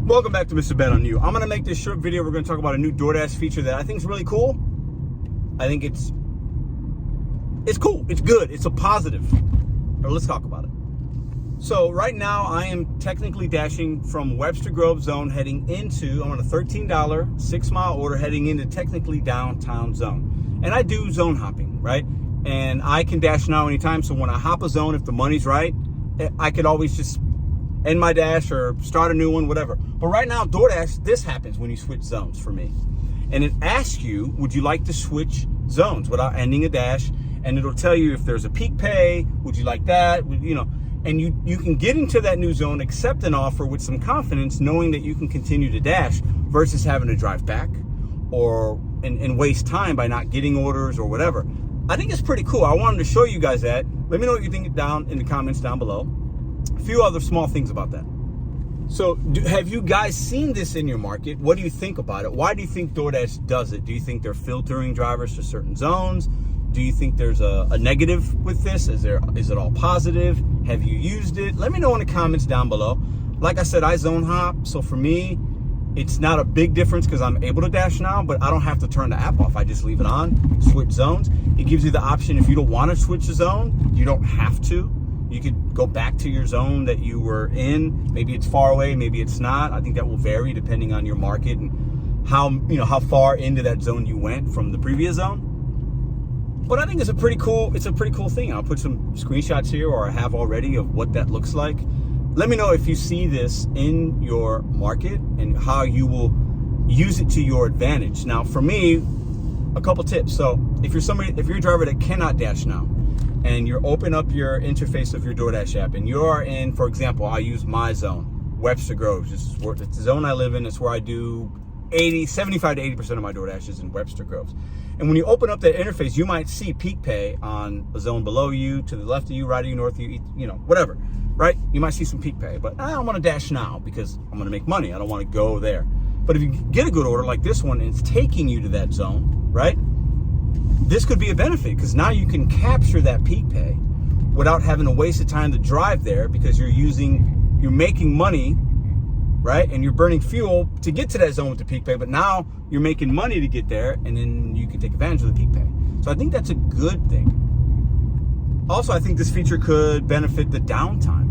Welcome back to Mr. Bet on You. I'm going to make this short video. We're going to talk about a new DoorDash feature that I think is really cool. I think it's cool. It's good. It's a positive. Let's talk about it. So right now I am technically dashing from Webster Grove zone heading into, I'm on a $13 6-mile order heading into technically downtown zone. And I do zone hopping, right? And I can dash now anytime. So when I hop a zone, if the money's right, I could always just end my dash or start a new one, whatever. But right now, DoorDash, this happens when you switch zones for me. And it asks you, would you like to switch zones without ending a dash? And it'll tell you if there's a peak pay, would you like that? You know, and you can get into that new zone, accept an offer with some confidence, knowing that you can continue to dash versus having to drive back or and waste time by not getting orders or whatever. I think it's pretty cool. I wanted to show you guys that. Let me know what you think down in the comments down below. A few other small things about that. So have you guys seen this in your market? What do you think about it? Why do you think DoorDash does it? Do you think they're filtering drivers to certain zones? Do you think there's a negative with this? Is it all positive? Have you used it? Let me know in the comments down below. Like I said, I zone hop. So for me, it's not a big difference because I'm able to dash now, but I don't have to turn the app off. I just leave it on, switch zones. It gives you the option if you don't want to switch the zone, you don't have to. You could go back to your zone that you were in. Maybe it's far away, maybe it's not. I think that will vary depending on your market and how far into that zone you went from the previous zone. But I think it's a pretty cool thing. I'll put some screenshots here, or I have already, of what that looks like. Let me know if you see this in your market and how you will use it to your advantage. Now, for me, a couple tips. So if you're a driver that cannot dash now, and you open up your interface of your DoorDash app, and you're in, for example, I use my zone, Webster Grove. It's the zone I live in. It's where I do 75 to 80% of my DoorDashes in Webster Groves. And when you open up that interface, you might see peak pay on a zone below you, to the left of you, right of you, north of you, whatever, right? You might see some peak pay, but I don't want to dash now because I'm going to make money. I don't want to go there. But if you get a good order like this one, and it's taking you to that zone, right? This could be a benefit because now you can capture that peak pay without having to waste the time to drive there, because you're making money, right? And you're burning fuel to get to that zone with the peak pay, but now you're making money to get there, and then you can take advantage of the peak pay. So I think that's a good thing. Also, I think this feature could benefit the downtime.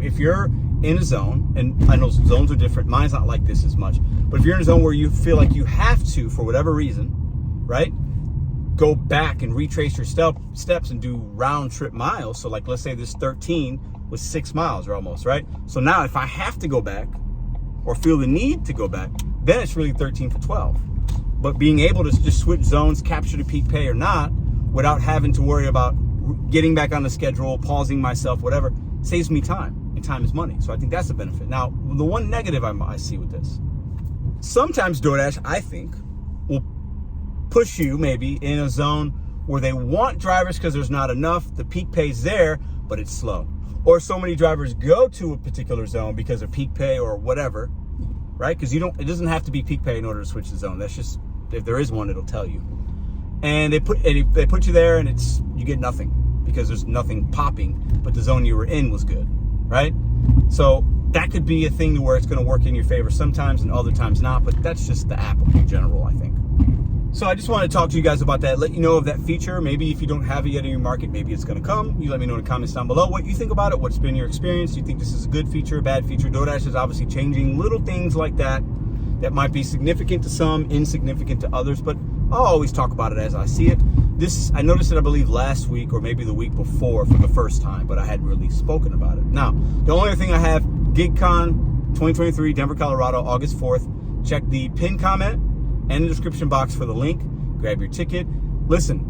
If you're in a zone, and I know zones are different, mine's not like this as much, but if you're in a zone where you feel like you have to, for whatever reason, right, go back and retrace your steps and do round trip miles. So like, let's say this 13 was 6 miles or almost, right? So now if I have to go back or feel the need to go back, then it's really 13 for 12. But being able to just switch zones, capture the peak pay or not, without having to worry about getting back on the schedule, pausing myself, whatever, saves me time, and time is money. So I think that's a benefit. Now, the one negative I see with this, sometimes DoorDash, I think, will push you maybe in a zone where they want drivers because there's not enough, the peak pay's there, but it's slow. Or so many drivers go to a particular zone because of peak pay or whatever, right? Because it doesn't have to be peak pay in order to switch the zone. That's just, if there is one, it'll tell you. And they put you there, and you get nothing because there's nothing popping, but the zone you were in was good, right? So that could be a thing to where it's going to work in your favor sometimes and other times not, but that's just the app in general, I think. So I just want to talk to you guys about that, let you know of that feature. Maybe if you don't have it yet in your market, maybe it's going to come. You let me know in the comments down below what you think about it. What's been your experience? Do you think this is a good feature, a bad feature? DoorDash is obviously changing little things like that might be significant to some, insignificant to others, but I'll always talk about it as I see it. I noticed it, I believe, last week or maybe the week before for the first time, but I hadn't really spoken about it. Now, the only other thing I have, GigCon 2023, Denver, Colorado, August 4th. Check the pinned comment and the description box for the link. Grab your ticket. Listen,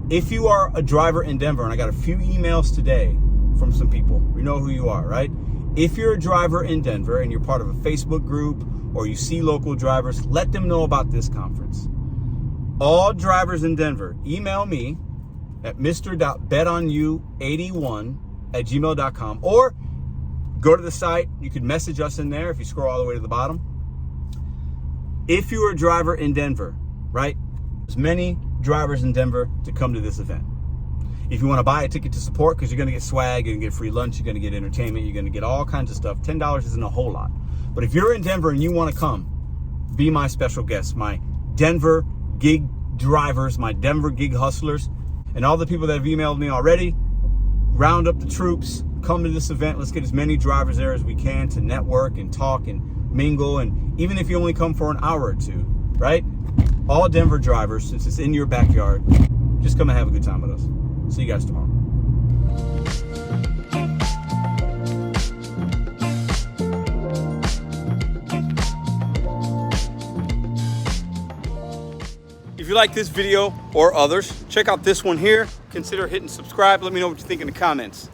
if you are a driver in Denver, and I got a few emails today from some people, you know who you are, right? If you're a driver in Denver and you're part of a Facebook group or you see local drivers, let them know about this conference. All drivers in Denver, email me at mr.betonYou81@gmail.com, or go to the site. You can message us in there if you scroll all the way to the bottom. If you're a driver in Denver, right, there's many drivers in Denver to come to this event. If you want to buy a ticket to support, because you're going to get swag, you're going to get free lunch, you're going to get entertainment, you're going to get all kinds of stuff. $10 isn't a whole lot. But if you're in Denver and you want to come, be my special guest. My Denver gig drivers, my Denver gig hustlers, and all the people that have emailed me already, round up the troops, come to this event. Let's get as many drivers there as we can to network and talk and mingle. And even if you only come for an hour or two, right? All Denver drivers, since it's in your backyard, just come and have a good time with us. See you guys tomorrow. If you like this video or others, check out this one here. Consider hitting subscribe. Let me know what you think in the comments.